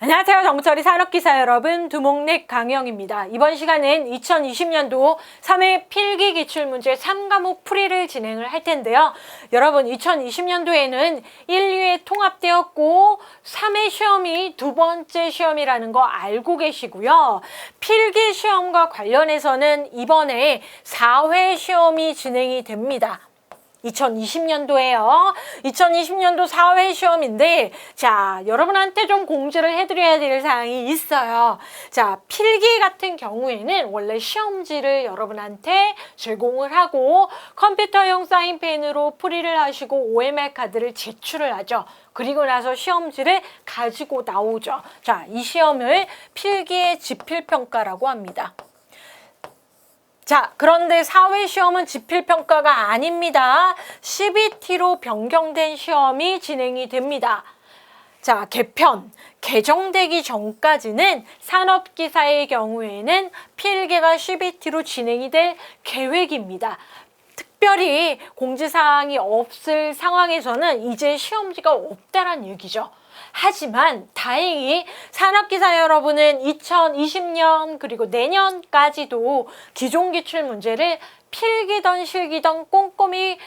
안녕하세요. 정철이 산업기사 여러분, 두목넥 강영입니다. 이번 시간은 2020년도 3회 필기 기출문제 3과목 풀이를 진행을 할 텐데요. 여러분, 2020년도에는 1, 2회 통합되었고 3회 시험이 두 번째 시험이라는 거 알고 계시고요. 필기 시험과 관련해서는 이번에 4회 시험이 진행이 됩니다. 2020년도에요. 2020년도 4회 시험인데, 자, 여러분한테 좀 공지를 해드려야 될 사항이 있어요. 자, 필기 같은 경우에는 원래 시험지를 여러분한테 제공을 하고 컴퓨터용 사인펜으로 풀이를 하시고 OMR 카드를 제출을 하죠. 그리고 나서 시험지를 가지고 나오죠. 자, 이 시험을 필기의 지필평가라고 합니다. 자, 그런데 4회 시험은 지필평가가 아닙니다. CBT로 변경된 시험이 진행이 됩니다. 자, 개정되기 전까지는 산업기사의 경우에는 필기가 CBT로 진행이 될 계획입니다. 특별히 공지사항이 없을 상황에서는 이제 시험지가 없다란 얘기죠. 하지만 다행히 산업기사 여러분은 2020년 그리고 내년까지도 기존 기출 문제를 필기던 실기던 꼼꼼히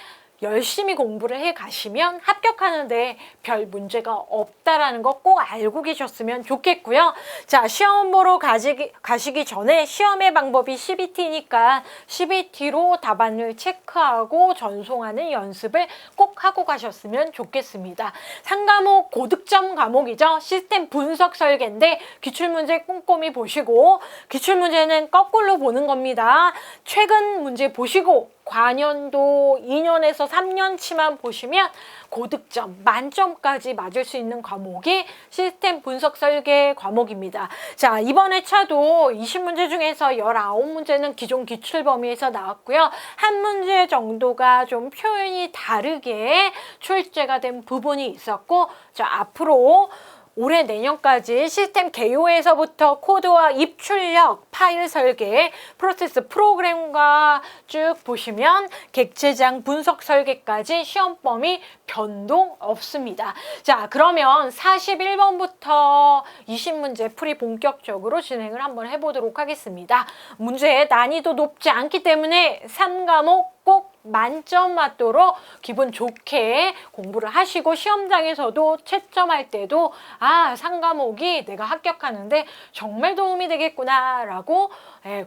열심히 공부를 해 가시면 합격하는데 별 문제가 없다라는 거 꼭 알고 계셨으면 좋겠고요. 자, 시험 보러 가시기 전에 시험의 방법이 CBT니까 CBT로 답안을 체크하고 전송하는 연습을 꼭 하고 가셨으면 좋겠습니다. 3과목 고득점 과목이죠. 시스템 분석 설계인데 기출문제 꼼꼼히 보시고, 기출문제는 거꾸로 보는 겁니다. 최근 문제 보시고 과년도 2년에서 3년치만 보시면 고득점, 만점까지 맞을 수 있는 과목이 시스템 분석 설계 과목입니다. 자, 이번 회차도 20문제 중에서 19문제는 기존 기출 범위에서 나왔고요. 한 문제 정도가 좀 표현이 다르게 출제가 된 부분이 있었고, 자, 앞으로 올해 내년까지 시스템 개요에서부터 코드와 입출력, 파일 설계, 프로세스 프로그램과 쭉 보시면 객체장 분석 설계까지 시험 범위 변동 없습니다. 자, 그러면 41번부터 20문제 풀이 본격적으로 진행을 한번 해보도록 하겠습니다. 문제의 난이도 높지 않기 때문에 3과목 꼭 만점 맞도록 기분 좋게 공부를 하시고, 시험장에서도 채점할 때도 3과목이 내가 합격하는데 정말 도움이 되겠구나 라고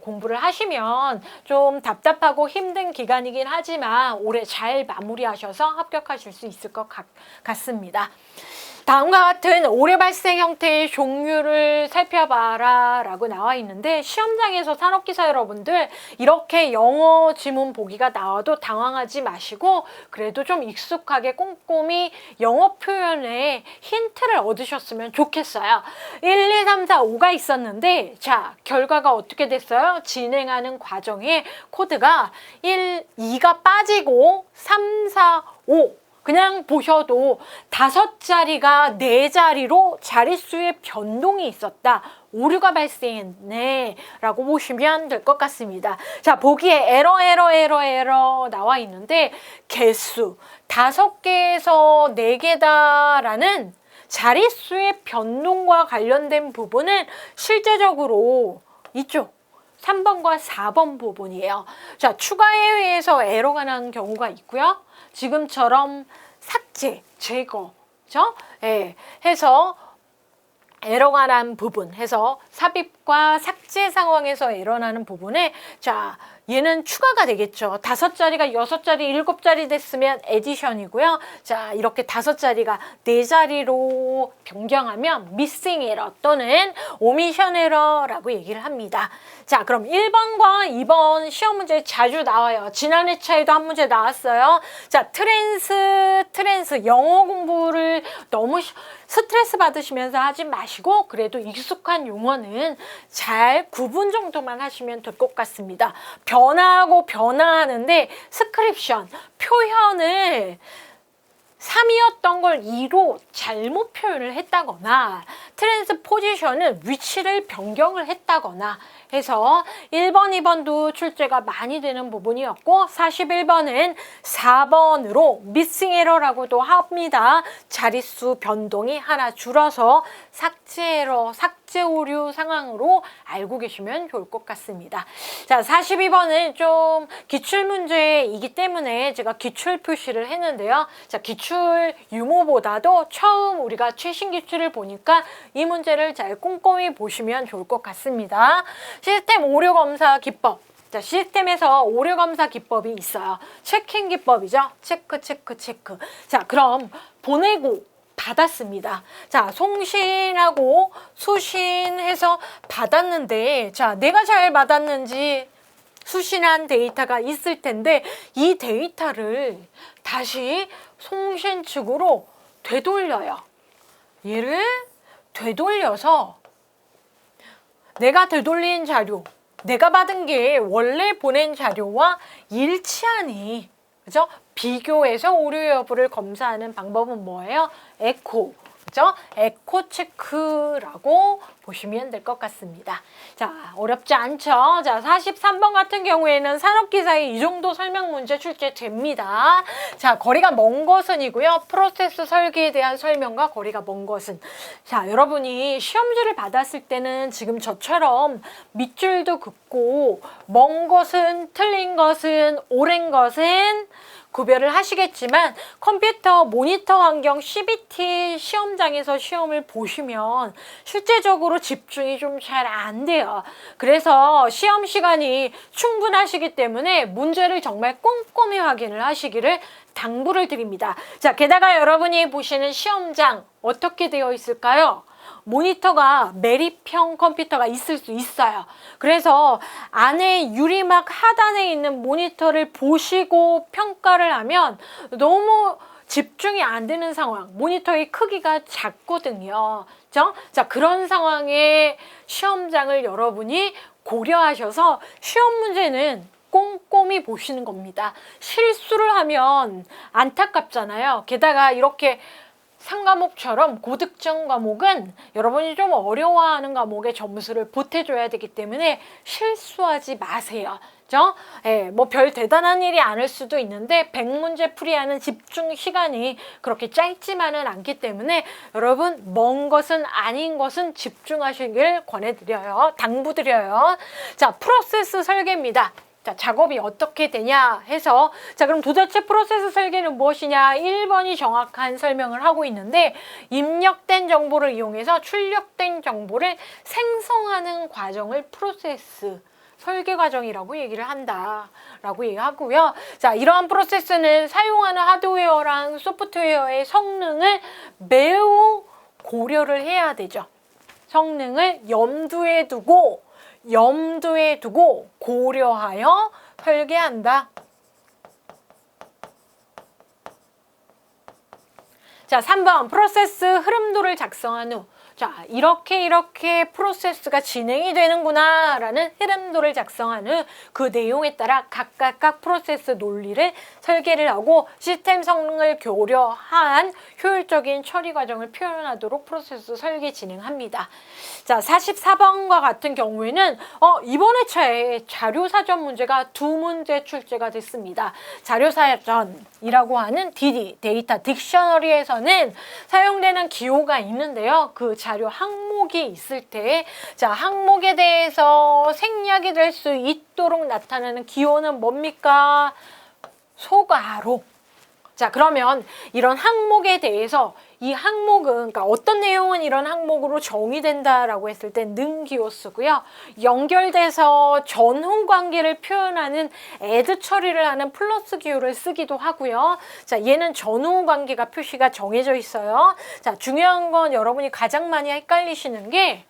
공부를 하시면, 좀 답답하고 힘든 기간이긴 하지만 올해 잘 마무리하셔서 합격하실 수 있을 것 같습니다. 다음과 같은 오류 발생 형태의 종류를 살펴봐라 라고 나와 있는데, 시험장에서 산업기사 여러분들 이렇게 영어 지문 보기가 나와도 당황하지 마시고 그래도 좀 익숙하게 꼼꼼히 영어 표현에 힌트를 얻으셨으면 좋겠어요. 1, 2, 3, 4, 5가 있었는데, 자, 결과가 어떻게 됐어요? 진행하는 과정에 코드가 1, 2가 빠지고 3, 4, 5 그냥 보셔도 5자리가 4자리로 자릿수의 변동이 있었다. 오류가 발생했네 라고 보시면 될 것 같습니다. 자, 보기에 에러 나와 있는데, 개수 5개에서 4개다 라는 자릿수의 변동과 관련된 부분은 실제적으로 이쪽 3번과 4번 부분이에요. 자, 추가에 의해서 에러가 나는 경우가 있고요. 지금처럼 삭제, 제거, 그죠? 해서 에러가 난 부분, 해서 삽입과 삭제 상황에서 에러 나는 부분에, 자, 얘는 추가가 되겠죠. 5자리가 6자리, 7자리 됐으면 에디션이고요. 자, 이렇게 5자리가 4자리로 변경하면 미싱 에러 또는 오미션 에러라고 얘기를 합니다. 자, 그럼 1번과 2번 시험 문제 자주 나와요. 지난 회차에도 한 문제 나왔어요. 자, 트랜스 영어 공부를 너무 스트레스 받으시면서 하지 마시고 그래도 익숙한 용어는 잘 구분 정도만 하시면 될 것 같습니다. 변화하고 변화하는데 스크립션, 표현을 3이었던 걸 2로 잘못 표현을 했다거나 트랜스포지션은 위치를 변경을 했다거나 해서 1번, 2번도 출제가 많이 되는 부분이었고 41번은 4번으로 미싱 에러라고도 합니다. 자릿수 변동이 하나 줄어서 삭제 에러, 삭제 오류 상황으로 알고 계시면 좋을 것 같습니다. 자, 42번은 좀 기출문제이기 때문에 제가 기출 표시를 했는데요. 자, 기출 유무보다도 처음 우리가 최신 기출을 보니까 이 문제를 잘 꼼꼼히 보시면 좋을 것 같습니다. 시스템 오류 검사 기법. 자, 시스템에서 오류 검사 기법이 있어요. 체킹 기법이죠. 체크, 체크, 체크. 자, 그럼 보내고 받았습니다. 자, 송신하고 수신해서 받았는데, 자, 내가 잘 받았는지 수신한 데이터가 있을 텐데, 이 데이터를 다시 송신 측으로 되돌려요. 얘를 되돌려서 내가 되돌린 자료, 내가 받은 게 원래 보낸 자료와 일치하니, 그죠? 비교해서 오류 여부를 검사하는 방법은 뭐예요? 에코, 그죠? 에코 체크라고 보시면 될 것 같습니다. 자, 어렵지 않죠? 자, 43번 같은 경우에는 산업기사에 이 정도 설명 문제 출제됩니다. 자, 거리가 먼 것은이고요. 프로세스 설계에 대한 설명과 거리가 먼 것은. 자, 여러분이 시험지를 받았을 때는 지금 저처럼 밑줄도 긋고 먼 것은, 틀린 것은, 옳은 것은 구별을 하시겠지만 컴퓨터 모니터 환경 CBT 시험장에서 시험을 보시면 실제적으로 집중이 좀 잘 안 돼요. 그래서 시험 시간이 충분하시기 때문에 문제를 정말 꼼꼼히 확인을 하시기를 당부를 드립니다. 자, 게다가 여러분이 보시는 시험장 어떻게 되어 있을까요? 모니터가 매립형 컴퓨터가 있을 수 있어요. 그래서 안에 유리막 하단에 있는 모니터를 보시고 평가를 하면 너무 집중이 안 되는 상황, 모니터의 크기가 작거든요. 그죠? 자, 그런 상황에 시험장을 여러분이 고려하셔서 시험 문제는 꼼꼼히 보시는 겁니다. 실수를 하면 안타깝잖아요. 게다가 이렇게 상과목처럼 고득점 과목은 여러분이 좀 어려워하는 과목에 점수를 보태줘야 되기 때문에 실수하지 마세요. 그죠? 예, 뭐 별 대단한 일이 아닐 수도 있는데 100문제 풀이하는 집중 시간이 그렇게 짧지만은 않기 때문에 여러분 먼 것은 아닌 것은 집중하시길 권해드려요. 당부드려요. 자, 프로세스 설계입니다. 자, 작업이 어떻게 되냐 해서 자, 그럼 도대체 프로세스 설계는 무엇이냐? 1번이 정확한 설명을 하고 있는데 입력된 정보를 이용해서 출력된 정보를 생성하는 과정을 프로세스 설계 과정이라고 얘기를 한다라고 얘기하고요. 자, 이러한 프로세스는 사용하는 하드웨어랑 소프트웨어의 성능을 매우 고려를 해야 되죠. 성능을 염두에 두고 고려하여 설계한다. 자, 3번 프로세스 흐름도를 작성한 후 자, 이렇게 프로세스가 진행이 되는구나 라는 흐름도를 작성한 후 그 내용에 따라 각각 프로세스 논리를 설계를 하고 시스템 성능을 고려한 효율적인 처리 과정을 표현하도록 프로세스 설계 진행합니다. 자, 44번과 같은 경우에는 이번 회차에 자료사전 문제가 2문제 출제가 됐습니다. 자료사전이라고 하는 DD, 데이터 딕셔너리에서는 사용되는 기호가 있는데요. 그 자료 항목이 있을 때, 자, 항목에 대해서 생략이 될 수 있도록 나타나는 기호는 뭡니까? 소괄호. 자, 그러면 이런 항목에 대해서 이 항목은, 그러니까 어떤 내용은 이런 항목으로 정의된다라고 했을 때 는 기호 쓰고요. 연결돼서 전후 관계를 표현하는 add 처리를 하는 플러스 기호를 쓰기도 하고요. 자, 얘는 전후 관계가 표시가 정해져 있어요. 자, 중요한 건 여러분이 가장 많이 헷갈리시는 게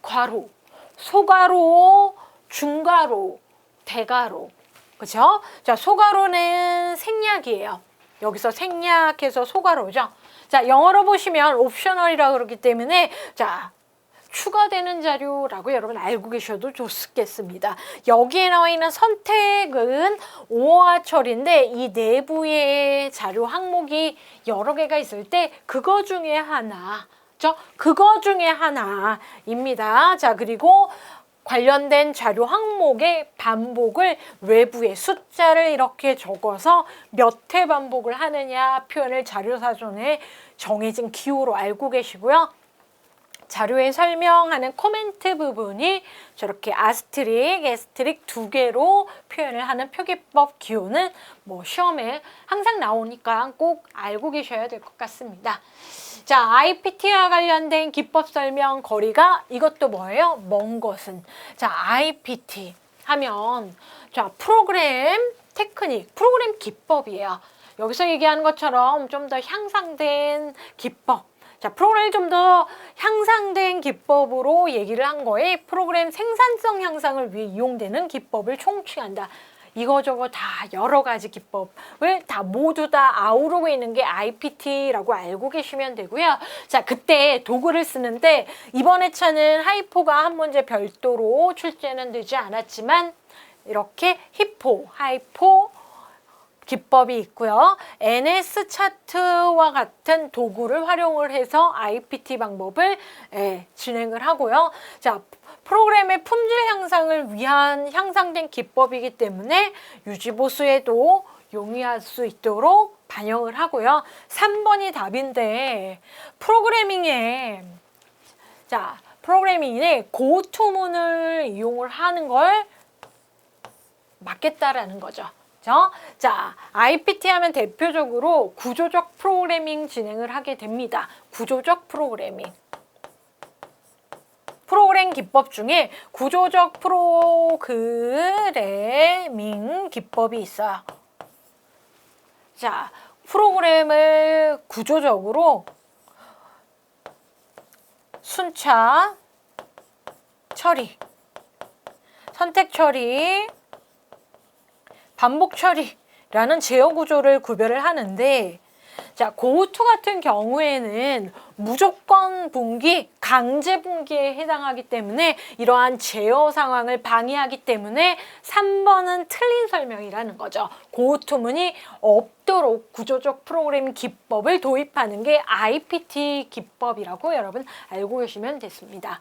괄호, 소괄호, 중괄호, 대괄호. 그죠? 자, 소괄호는 생략이에요. 여기서 생략해서 소괄호죠. 자, 영어로 보시면 옵셔널이라고 그러기 때문에 자, 추가되는 자료라고 여러분 알고 계셔도 좋겠습니다. 여기에 나와 있는 선택은 오어철인데 이 내부의 자료 항목이 여러 개가 있을 때 그거 중에 하나, 그거 중에 하나입니다. 자, 그리고 관련된 자료 항목의 반복을 외부에 숫자를 이렇게 적어서 몇 회 반복을 하느냐 표현을 자료사전에 정해진 기호로 알고 계시고요. 자료에 설명하는 코멘트 부분이 저렇게 에스테릭 두 개로 표현을 하는 표기법 기호는 뭐 시험에 항상 나오니까 꼭 알고 계셔야 될 것 같습니다. 자, IPT와 관련된 기법 설명 거리가 이것도 뭐예요? 먼 것은. 자, IPT 하면 자, 프로그램 테크닉, 프로그램 기법이에요. 여기서 얘기하는 것처럼 좀 더 향상된 기법. 자, 프로그램이 좀 더 향상된 기법으로 얘기를 한 거에 프로그램 생산성 향상을 위해 이용되는 기법을 총칭한다. 이거저거 다 여러 가지 기법을 다 모두 다 아우르고 있는 게 IPT라고 알고 계시면 되고요. 자, 그때 도구를 쓰는데 이번 회차는 하이포가 한 문제 별도로 출제는 되지 않았지만 이렇게 하이포 기법이 있고요. NS 차트와 같은 도구를 활용을 해서 IPT 방법을 진행을 하고요. 자, 프로그램의 품질 향상을 위한 향상된 기법이기 때문에 유지보수에도 용이할 수 있도록 반영을 하고요. 3번이 답인데 프로그래밍에 고투문을 이용을 하는 걸 막겠다라는 거죠. 자, IPT 하면 대표적으로 구조적 프로그래밍 진행을 하게 됩니다. 구조적 프로그래밍 기법 중에 구조적 프로그래밍 기법이 있어요. 자, 프로그램을 구조적으로 순차 처리, 선택 처리, 반복 처리라는 제어 구조를 구별을 하는데, 자, 고투 같은 경우에는 무조건 분기, 강제 분기에 해당하기 때문에 이러한 제어 상황을 방해하기 때문에 3번은 틀린 설명이라는 거죠. 고투문이 없도록 구조적 프로그래밍 기법을 도입하는 게 IPT 기법이라고 여러분 알고 계시면 됐습니다.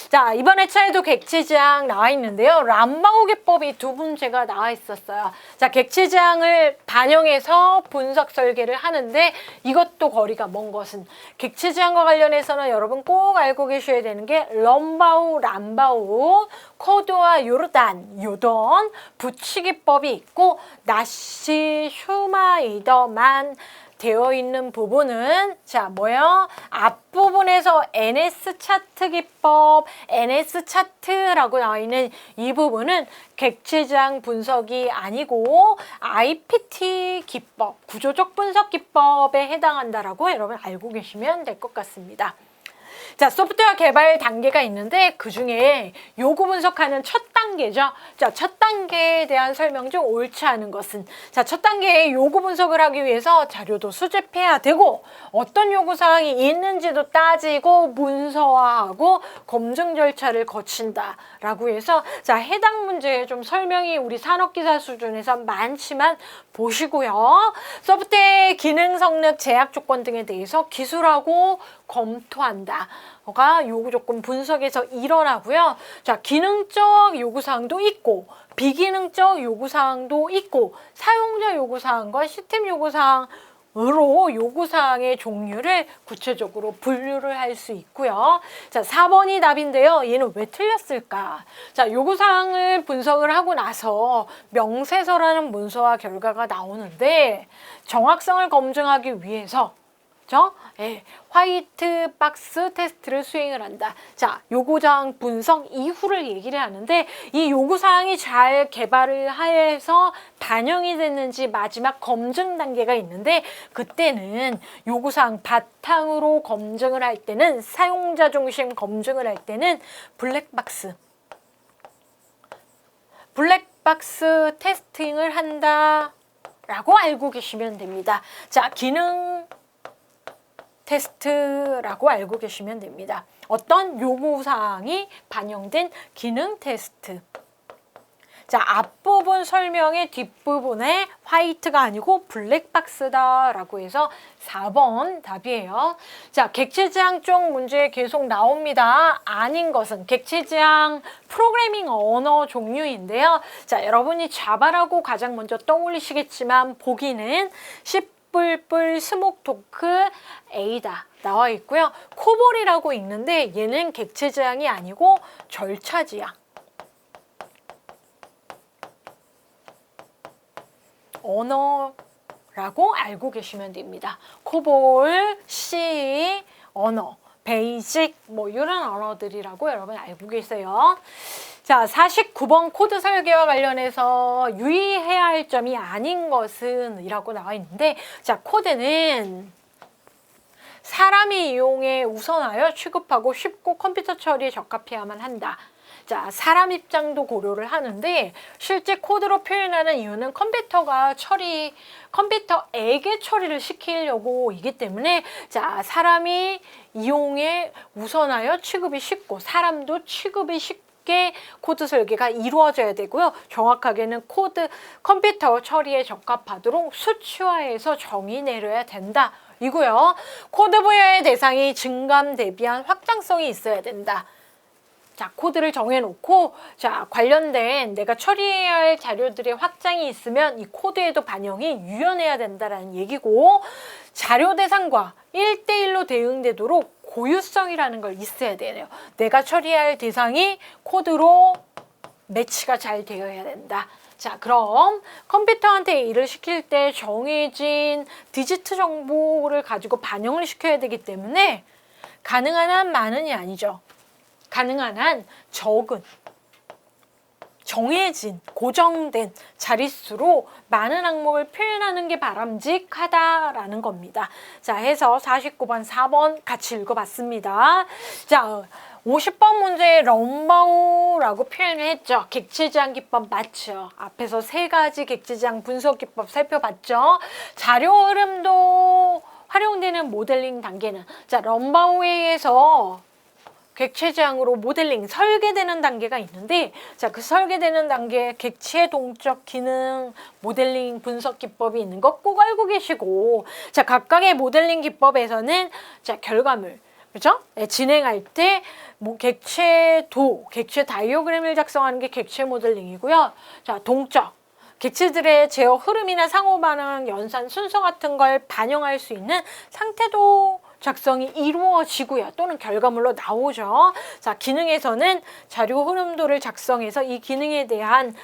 자, 이번 회차에도 객체지향 나와 있는데요. 람바오 기법이 두 문제가 나와 있었어요. 자, 객체지향을 반영해서 분석 설계를 하는데 이것도 거리가 먼 것은 객체지향과 관련해서는 여러분 꼭 알고 계셔야 되는 게 럼바우, 람바우, 코드와 요던 붙이기법이 있고 나시, 슈마이더만 되어 있는 부분은 자, 뭐예요? 앞부분에서 NS 차트 기법, NS 차트라고 나와 있는 이 부분은 객체지향 분석이 아니고 IPT 기법, 구조적 분석 기법에 해당한다라고 여러분 알고 계시면 될 것 같습니다. 자, 소프트웨어 개발 단계가 있는데 그 중에 요구 분석하는 첫 단계죠. 자, 첫 단계에 대한 설명 중 옳지 않은 것은 자, 첫 단계에 요구 분석을 하기 위해서 자료도 수집해야 되고 어떤 요구 사항이 있는지도 따지고 문서화하고 검증 절차를 거친다라고 해서 자, 해당 문제에 좀 설명이 우리 산업기사 수준에서 많지만 보시고요. 소프트웨어 기능 성능 제약 조건 등에 대해서 기술하고 검토한다. 가 요구 조건 분석에서 일어나고요. 자, 기능적 요구사항도 있고 비기능적 요구사항도 있고 사용자 요구사항과 시스템 요구사항으로 요구사항의 종류를 구체적으로 분류를 할 수 있고요. 자, 4번이 답인데요. 얘는 왜 틀렸을까? 자, 요구사항을 분석을 하고 나서 명세서라는 문서와 결과가 나오는데 정확성을 검증하기 위해서 화이트 박스 테스트를 수행을 한다. 자, 요구사항 분석 이후를 얘기를 하는데 이 요구사항이 잘 개발을 해서 반영이 됐는지 마지막 검증 단계가 있는데 그때는 요구사항 바탕으로 검증을 할 때는 사용자 중심 검증을 할 때는 블랙박스 테스팅을 한다라고 알고 계시면 됩니다. 자, 기능 테스트라고 알고 계시면 됩니다. 어떤 요구사항이 반영된 기능 테스트. 자, 앞부분 설명의 뒷부분에 화이트가 아니고 블랙박스다 라고 해서 4번 답이에요. 자, 객체지향 쪽 문제 계속 나옵니다. 아닌 것은 객체지향 프로그래밍 언어 종류인데요. 자, 여러분이 자바라고 가장 먼저 떠올리시겠지만 보기는 C++, 스모크토크, A다 나와 있고요. 코볼이라고 있는데 얘는 객체지향이 아니고 절차지향. 언어라고 알고 계시면 됩니다. 코볼, C 언어, 베이직 뭐 이런 언어들이라고 여러분 알고 계세요. 자, 49번 코드 설계와 관련해서 유의해야 할 점이 아닌 것은 이라고 나와 있는데, 자, 코드는 사람이 이용해 우선하여 취급하고 쉽고 컴퓨터 처리에 적합해야만 한다. 자, 사람 입장도 고려를 하는데 실제 코드로 표현하는 이유는 컴퓨터에게 처리를 시키려고이기 때문에 자, 사람이 이용해 우선하여 취급이 쉽고 사람도 취급이 쉽게 코드 설계가 이루어져야 되고요. 정확하게는 컴퓨터 처리에 적합하도록 수치화해서 정의 내려야 된다. 이고요. 코드 부여의 대상이 증감 대비한 확장성이 있어야 된다. 자, 코드를 정해놓고 자, 관련된 내가 처리해야 할 자료들의 확장이 있으면 이 코드에도 반영이 유연해야 된다라는 얘기고, 자료 대상과 1대1로 대응되도록 고유성이라는 걸 있어야 되네요. 내가 처리해야 할 대상이 코드로 매치가 잘 되어야 된다. 자, 그럼 컴퓨터한테 일을 시킬 때 정해진 디지트 정보를 가지고 반영을 시켜야 되기 때문에 가능한 한 많은이 아니죠. 가능한 한 적은 정해진 고정된 자릿수로 많은 항목을 표현하는 게 바람직하다라는 겁니다. 자, 해서 49번 4번 같이 읽어봤습니다. 자, 50번 문제에 럼바우라고 표현을 했죠. 객체지향 기법 맞죠. 앞에서 3가지 객체지향 분석 기법 살펴봤죠. 자료 흐름도 활용되는 모델링 단계는 자, 럼바우에 의해서 객체지향으로 모델링 설계되는 단계가 있는데, 자, 그 설계되는 단계에 객체 동적 기능 모델링 분석 기법이 있는 거 꼭 알고 계시고, 자, 각각의 모델링 기법에서는 자, 결과물, 그죠? 진행할 때 뭐 객체 다이어그램을 작성하는 게 객체 모델링이고요. 자, 동적 객체들의 제어 흐름이나 상호 반응, 연산 순서 같은 걸 반영할 수 있는 상태도 작성이 이루어지고요. 또는 결과물로 나오죠. 자, 기능에서는 자료 흐름도를 작성해서 이 기능에 대한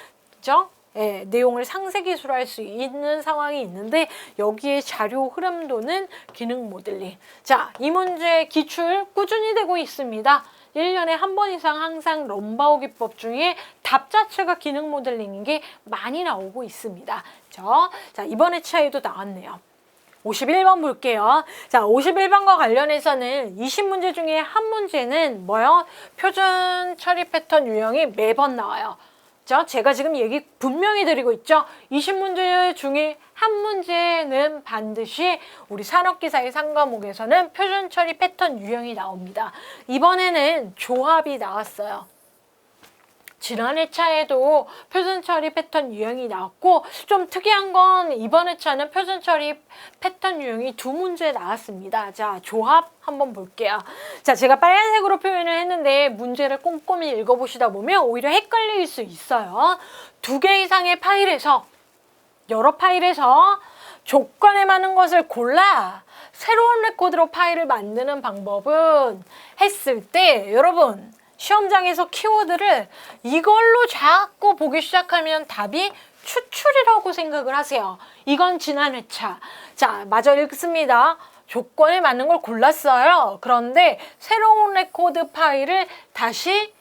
내용을 상세 기술할 수 있는 상황이 있는데, 여기에 자료 흐름도는 기능 모델링. 자, 이 문제 기출 꾸준히 되고 있습니다. 1년에 한 번 이상 항상 럼바우 기법 중에 답 자체가 기능 모델링인 게 많이 나오고 있습니다. 자, 이번에 차이도 나왔네요. 51번 볼게요. 자, 51번과 관련해서는 20문제 중에 한 문제는 뭐요? 표준 처리 패턴 유형이 매번 나와요. 제가 지금 얘기 분명히 드리고 있죠. 20문제 중에 한 문제는 반드시 우리 산업기사의 상과목에서는 표준 처리 패턴 유형이 나옵니다. 이번에는 조합이 나왔어요. 지난 회차에도 표준 처리 패턴 유형이 나왔고, 좀 특이한 건 이번 회차는 표준 처리 패턴 유형이 2문제 나왔습니다. 자, 조합 한번 볼게요. 자, 제가 빨간색으로 표현을 했는데 문제를 꼼꼼히 읽어보시다 보면 오히려 헷갈릴 수 있어요. 2개 이상의 파일에서, 여러 파일에서 조건에 맞는 것을 골라 새로운 레코드로 파일을 만드는 방법은 했을 때, 여러분 시험장에서 키워드를 이걸로 자꾸 보기 시작하면 답이 추출이라고 생각을 하세요. 이건 지난 회차. 자, 마저 읽습니다. 조건에 맞는 걸 골랐어요. 그런데 새로운 레코드 파일을 다시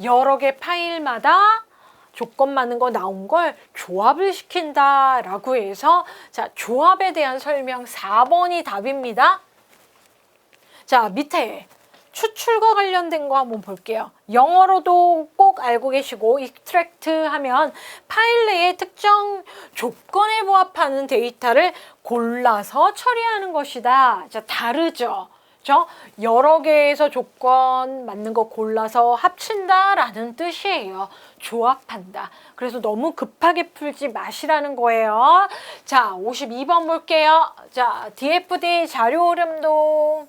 여러 개 파일마다 조건 맞는 거 나온 걸 조합을 시킨다라고 해서, 자, 조합에 대한 설명 4번이 답입니다. 자, 밑에 추출과 관련된 거 한번 볼게요. 영어로도 꼭 알고 계시고 extract 하면 파일 내의 특정 조건에 부합하는 데이터를 골라서 처리하는 것이다. 자, 다르죠. 그죠? 여러 개에서 조건 맞는 거 골라서 합친다라는 뜻이에요. 조합한다. 그래서 너무 급하게 풀지 마시라는 거예요. 자, 52번 볼게요. 자, DFD 자료 흐름도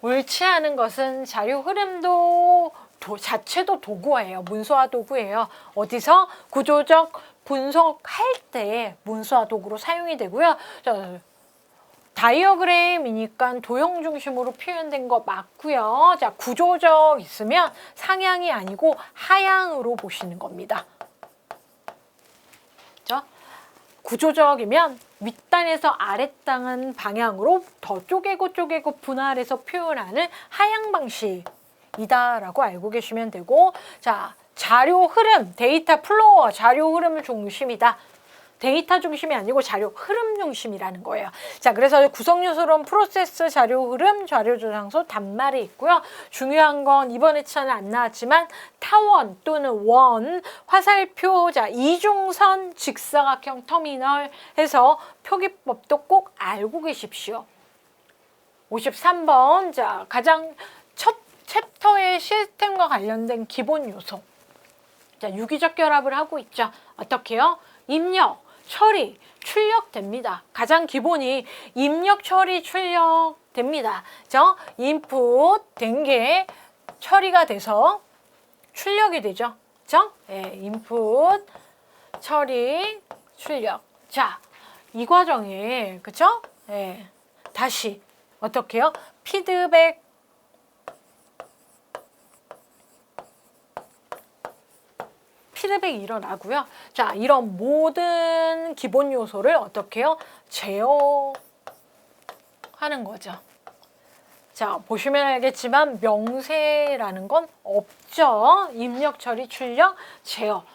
옳지 않은 것은 자료 흐름도 자체도 도구예요. 문서화 도구예요. 어디서? 구조적 분석할 때 문서화 도구로 사용이 되고요. 자, 다이어그램이니까 도형 중심으로 표현된 거 맞고요. 자, 구조적 있으면 상향이 아니고 하향으로 보시는 겁니다. 그죠? 구조적이면 윗단에서 아랫단 방향으로 더 쪼개고 분할해서 표현하는 하향 방식이다라고 알고 계시면 되고, 자, 자료 흐름, 데이터 플로어, 자료 흐름 중심이다. 데이터 중심이 아니고 자료 흐름 중심이라는 거예요. 자, 그래서 구성 요소로는 프로세스, 자료 흐름, 자료 저장소, 단말이 있고요. 중요한 건 이번 회차는 안 나왔지만 타원 또는 원, 화살표, 자, 이중선, 직사각형 터미널 해서 표기법도 꼭 알고 계십시오. 53번, 자, 가장 첫 챕터의 시스템과 관련된 기본 요소. 자, 유기적 결합을 하고 있죠. 어떻게요? 입력, 처리, 출력됩니다. 가장 기본이 입력, 처리, 출력됩니다. 그죠? 인풋 된 게 처리가 돼서 출력이 되죠. 그죠? 예, 인풋, 처리, 출력. 자, 이 과정에, 그죠? 예, 다시 어떻게 해요? 피드백이 일어나고요. 자, 이런 모든 기본 요소를 어떻게 해요? 제어하는 거죠. 자, 보시면 알겠지만 명세라는 건 없죠. 입력, 처리, 출력, 제어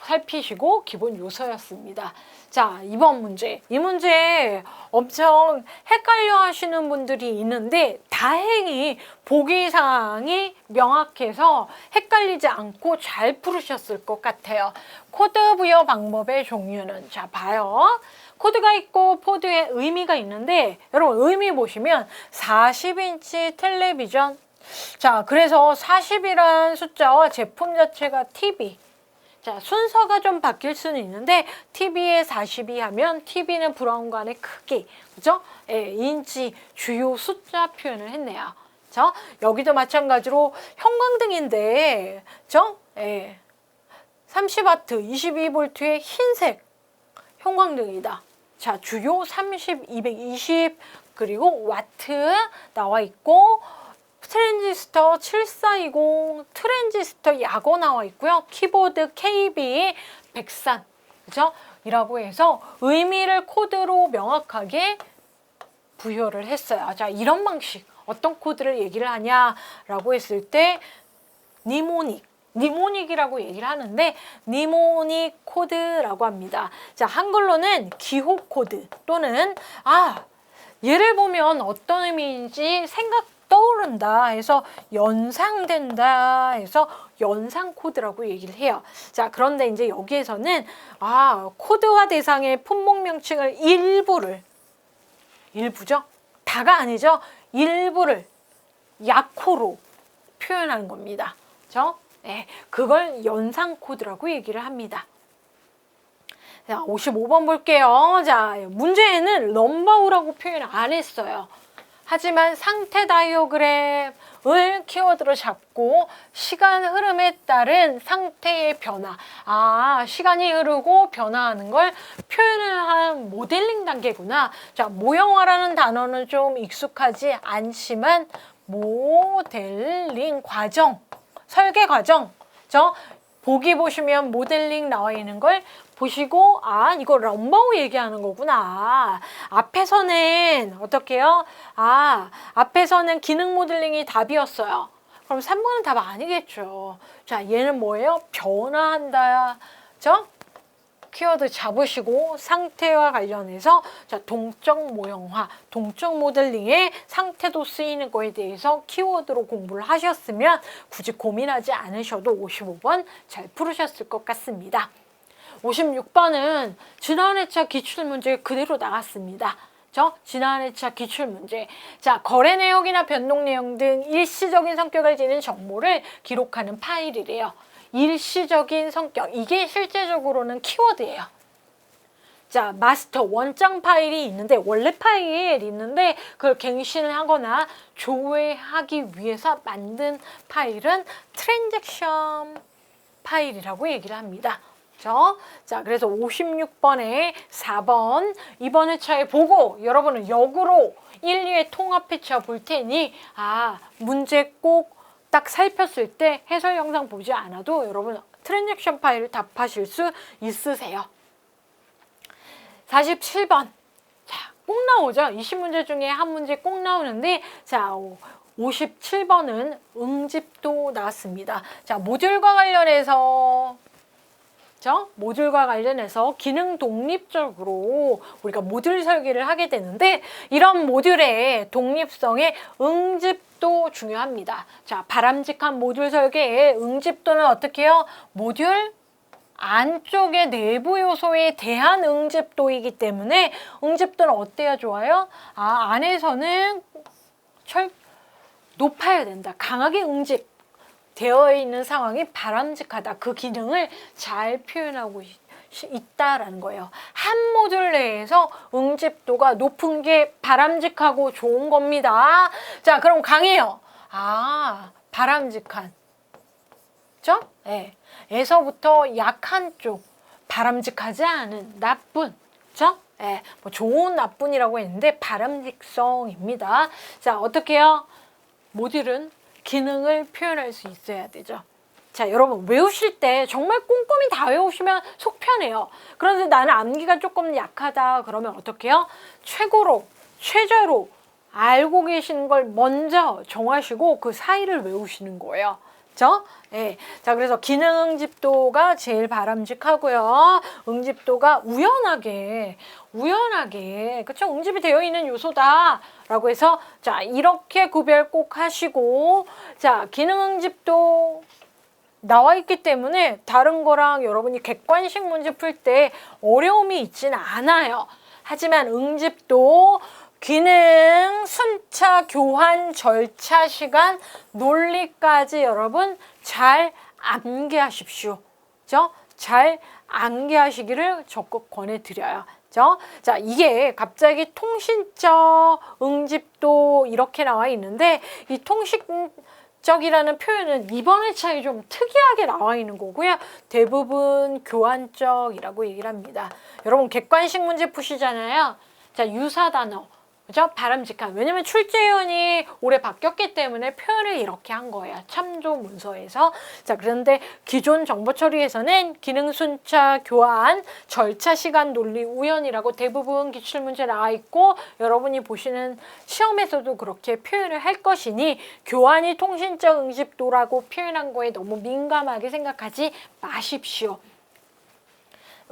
살피시고 기본 요소였습니다. 자, 이번 문제. 이 문제 엄청 헷갈려 하시는 분들이 있는데 다행히 보기사항이 명확해서 헷갈리지 않고 잘 풀으셨을 것 같아요. 코드 부여 방법의 종류는, 자, 봐요. 코드가 있고 코드에 의미가 있는데 여러분 의미 보시면 40인치 텔레비전. 자, 그래서 40이라는 숫자와 제품 자체가 TV. 자, 순서가 좀 바뀔 수는 있는데 TV에 42 하면 TV는 브라운관의 크기, 그죠? 예, 인치, 주요 숫자 표현을 했네요. 그죠? 여기도 마찬가지로 형광등인데, 그죠? 예, 30W, 22V의 흰색 형광등이다. 자, 주요 30, 220 그리고 와트 나와 있고, 트랜지스터 7420 트랜지스터 약어 나와 있고요. 키보드 KB 103, 그죠? 이라고 해서 의미를 코드로 명확하게 부여를 했어요. 자, 이런 방식 어떤 코드를 얘기를 하냐라고 했을 때 니모닉이라고 얘기를 하는데 니모닉 코드라고 합니다. 자, 한글로는 기호 코드 또는 얘를 보면 어떤 의미인지 떠오른다 해서 연상된다 해서 연상 코드라고 얘기를 해요. 자, 그런데 이제 여기에서는 코드화 대상의 품목 명칭을 일부죠? 다가 아니죠. 일부를 약호로 표현하는 겁니다. 그죠? 네, 그걸 연상 코드라고 얘기를 합니다. 자, 55번 볼게요. 자, 문제에는 넘버우라고 표현 안 했어요. 하지만 상태 다이어그램을 키워드로 잡고 시간 흐름에 따른 상태의 변화, 시간이 흐르고 변화하는 걸 표현을 한 모델링 단계구나. 자, 모형화라는 단어는 좀 익숙하지 않지만 모델링 과정, 설계 과정, 보기 보시면 모델링 나와 있는 걸 보시고 이거 넘버우 얘기하는 거구나. 앞에서는 어떻게 해요? 앞에서는 기능 모델링이 답이었어요. 그럼 3번은 답 아니겠죠. 자, 얘는 뭐예요? 변화한다. 그죠? 키워드 잡으시고 상태와 관련해서 자, 동적 모형화, 동적 모델링의 상태도 쓰이는 거에 대해서 키워드로 공부를 하셨으면 굳이 고민하지 않으셔도 55번 잘 풀으셨을 것 같습니다. 56번은 지난해차 기출문제 그대로 나왔습니다. 지난 회차 기출문제. 자, 거래 내역이나 변동 내용 등 일시적인 성격을 지닌 정보를 기록하는 파일이래요. 일시적인 성격. 이게 실제적으로는 키워드예요. 자, 마스터 원장 파일이 있는데, 원래 파일이 있는데 그걸 갱신을 하거나 조회하기 위해서 만든 파일은 트랜잭션 파일이라고 얘기를 합니다. 자, 그래서 56번에 4번 이번 회차에 보고 여러분은 역으로 1, 2회 통합해차 볼 테니 문제 꼭 딱 살폈을 때 해설 영상 보지 않아도 여러분 트랜잭션 파일을 답하실 수 있으세요. 47번. 자, 꼭 나오죠. 20문제 중에 한 문제 꼭 나오는데 자, 57번은 응집도 나왔습니다. 자, 모듈과 관련해서 모듈과 관련해서 기능 독립적으로 우리가 모듈 설계를 하게 되는데 이런 모듈의 독립성의 응집도 중요합니다. 자, 바람직한 모듈 설계의 응집도는 어떻게 해요? 모듈 안쪽의 내부 요소에 대한 응집도이기 때문에 응집도는 어때야 좋아요? 안에서는 높아야 된다. 강하게 응집 되어 있는 상황이 바람직하다. 그 기능을 잘 표현하고 있다라는 거예요. 한 모듈 내에서 응집도가 높은 게 바람직하고 좋은 겁니다. 자, 그럼 강해요. 바람직한. 네. 에서부터 약한 쪽. 바람직하지 않은 나쁜. 네. 뭐 좋은 나쁜이라고 했는데 바람직성입니다. 자, 어떻게 해요? 모듈은 기능을 표현할 수 있어야 되죠. 자, 여러분 외우실 때 정말 꼼꼼히 다 외우시면 속 편해요. 그런데 나는 암기가 조금 약하다 그러면 어떻게 해요? 최저로 알고 계시는 걸 먼저 정하시고 그 사이를 외우시는 거예요. 네. 자, 그래서 기능 응집도가 제일 바람직하고요. 응집도가 우연하게, 그쵸? 응집이 되어 있는 요소다라고 해서, 자, 이렇게 구별 꼭 하시고, 자, 기능 응집도 나와 있기 때문에 다른 거랑 여러분이 객관식 문제 풀 때 어려움이 있지는 않아요. 하지만 응집도 기능, 순차, 교환, 절차, 시간, 논리까지 여러분 잘 암기하십시오. 잘 암기하시기를 적극 권해드려요. 자, 이게 갑자기 통신적 응집도 이렇게 나와 있는데 이 통신적이라는 표현은 이번 회차에 좀 특이하게 나와 있는 거고요. 대부분 교환적이라고 얘기를 합니다. 여러분 객관식 문제 푸시잖아요. 자, 유사 단어. 바람직한. 왜냐면 출제위원이 올해 바뀌었기 때문에 표현을 이렇게 한 거예요. 참조 문서에서. 자, 그런데 기존 정보 처리에서는 기능 순차, 교환, 절차, 시간, 논리, 우연이라고 대부분 기출문제 나와 있고 여러분이 보시는 시험에서도 그렇게 표현을 할 것이니 교환이 통신적 응집도라고 표현한 거에 너무 민감하게 생각하지 마십시오.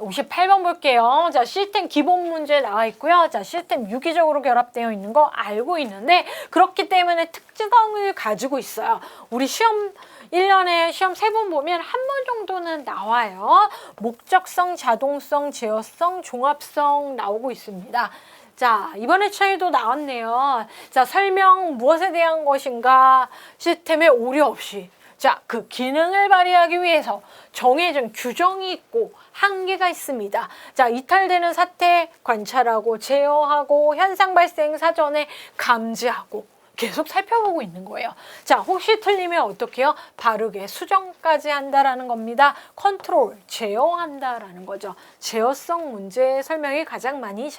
58번 볼게요. 자, 시스템 기본 문제 나와 있고요. 자, 시스템 유기적으로 결합되어 있는 거 알고 있는데 그렇기 때문에 특징성을 가지고 있어요. 우리 시험 1년에 시험 3번 보면 한 번 정도는 나와요. 목적성, 자동성, 제어성, 종합성 나오고 있습니다. 자, 이번 회차에도 나왔네요. 자, 설명 무엇에 대한 것인가 시스템에 오류 없이. 자, 그 기능을 발휘하기 위해서 정해진 규정이 있고 한계가 있습니다. 자, 이탈되는 사태 관찰하고 제어하고 현상 발생 사전에 감지하고 계속 살펴보고 있는 거예요. 자, 혹시 틀리면 어떻게 해요? 바르게 수정까지 한다라는 겁니다. 컨트롤, 제어한다라는 거죠. 제어성 문제 설명이 가장 많이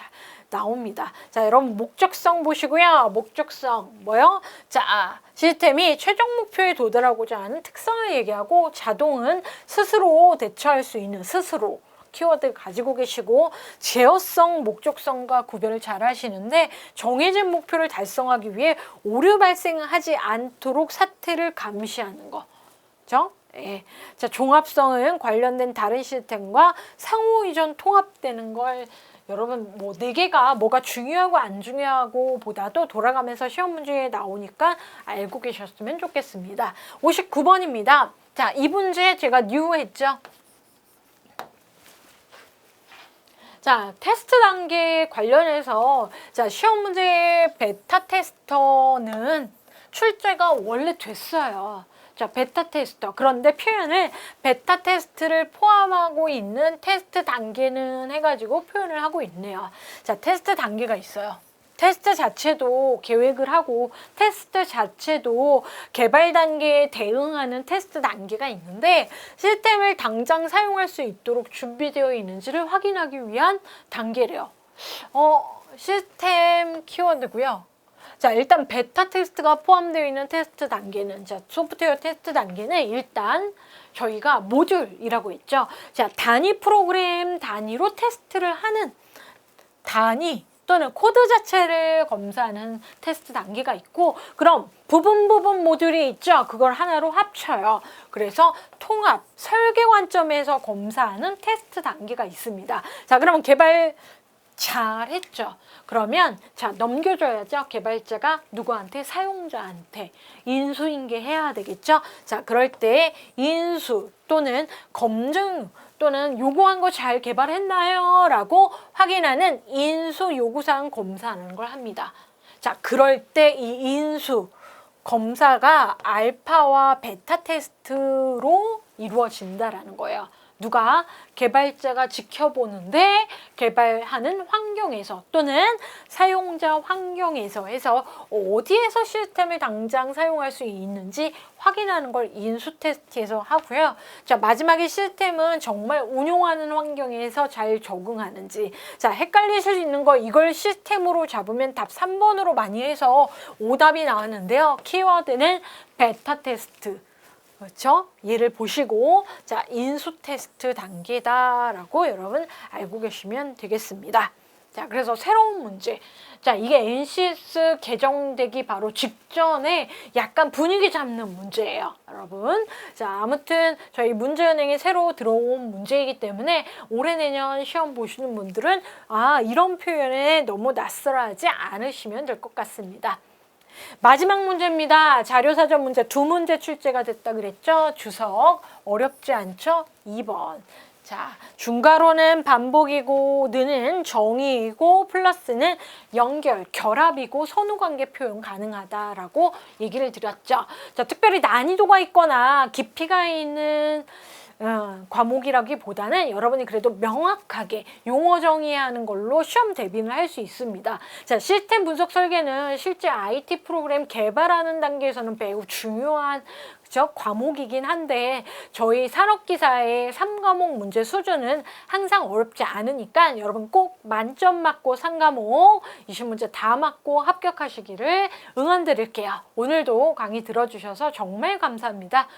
나옵니다. 자, 여러분 목적성 보시고요. 목적성 뭐요? 자, 시스템이 최종 목표에 도달하고자 하는 특성을 얘기하고 자동은 스스로 대처할 수 있는 스스로 키워드 가지고 계시고 제어성, 목적성과 구별을 잘 하시는데 정해진 목표를 달성하기 위해 오류 발생하지 않도록 사태를 감시하는 거. 예. 자, 종합성은 관련된 다른 시스템과 상호 이전 통합되는 걸 여러분 뭐 네 개가 뭐가 중요하고 안 중요하고 보다도 돌아가면서 시험 문제에 나오니까 알고 계셨으면 좋겠습니다. 59번입니다. 자, 이 문제 제가 new 했죠. 자, 테스트 단계 관련해서 자, 시험 문제의 베타 테스터는 출제가 원래 됐어요. 자, 베타 테스터. 그런데 표현을 베타 테스트를 포함하고 있는 테스트 단계는 해가지고 표현을 하고 있네요. 자, 테스트 단계가 있어요. 테스트 자체도 계획을 하고 테스트 자체도 개발 단계에 대응하는 테스트 단계가 있는데 시스템을 당장 사용할 수 있도록 준비되어 있는지를 확인하기 위한 단계래요. 시스템 키워드고요. 자, 일단 베타 테스트가 포함되어 있는 테스트 단계는 자, 소프트웨어 테스트 단계는 일단 저희가 모듈이라고 했죠. 자, 단위 프로그램 단위로 테스트를 하는 단위 또는 코드 자체를 검사하는 테스트 단계가 있고 그럼 부분 모듈이 있죠. 그걸 하나로 합쳐요. 그래서 통합, 설계 관점에서 검사하는 테스트 단계가 있습니다. 자, 그러면 개발 잘했죠. 그러면 자, 넘겨줘야죠. 개발자가 누구한테? 사용자한테 인수인계해야 되겠죠. 자, 그럴 때 인수 또는 검증 또는 요구한 거 잘 개발했나요? 라고 확인하는 인수 요구사항 검사하는 걸 합니다. 자, 그럴 때 이 인수 검사가 알파와 베타 테스트로 이루어진다라는 거예요. 누가? 개발자가 지켜보는데 개발하는 환경에서 또는 사용자 환경에서 해서 어디에서 시스템을 당장 사용할 수 있는지 확인하는 걸 인수 테스트에서 하고요. 자, 마지막에 시스템은 정말 운용하는 환경에서 잘 적응하는지. 자, 헷갈리실 수 있는 거 이걸 시스템으로 잡으면 답 3번으로 많이 해서 오답이 나왔는데요. 키워드는 베타 테스트. 그렇죠? 얘를 보시고 자, 인수 테스트 단계다라고 여러분 알고 계시면 되겠습니다. 자, 그래서 새로운 문제. 자, 이게 NCS 개정되기 바로 직전에 약간 분위기 잡는 문제예요, 여러분. 자, 아무튼 저희 문제은행에 새로 들어온 문제이기 때문에 올해 내년 시험 보시는 분들은 이런 표현에 너무 낯설어하지 않으시면 될 것 같습니다. 마지막 문제입니다. 자료사전 문제 2문제 출제가 됐다 그랬죠? 주석 어렵지 않죠? 2번. 자, 중괄호는 반복이고 느는 정의이고 플러스는 연결, 결합이고 선후관계 표현 가능하다라고 얘기를 드렸죠. 자, 특별히 난이도가 있거나 깊이가 있는 과목이라기보다는 여러분이 그래도 명확하게 용어 정의하는 걸로 시험 대비를 할 수 있습니다. 자, 시스템 분석 설계는 실제 IT 프로그램 개발하는 단계에서는 매우 중요한 과목이긴 한데 저희 산업기사의 3과목 문제 수준은 항상 어렵지 않으니까 여러분 꼭 만점 맞고 3과목 20문제 다 맞고 합격하시기를 응원드릴게요. 오늘도 강의 들어주셔서 정말 감사합니다.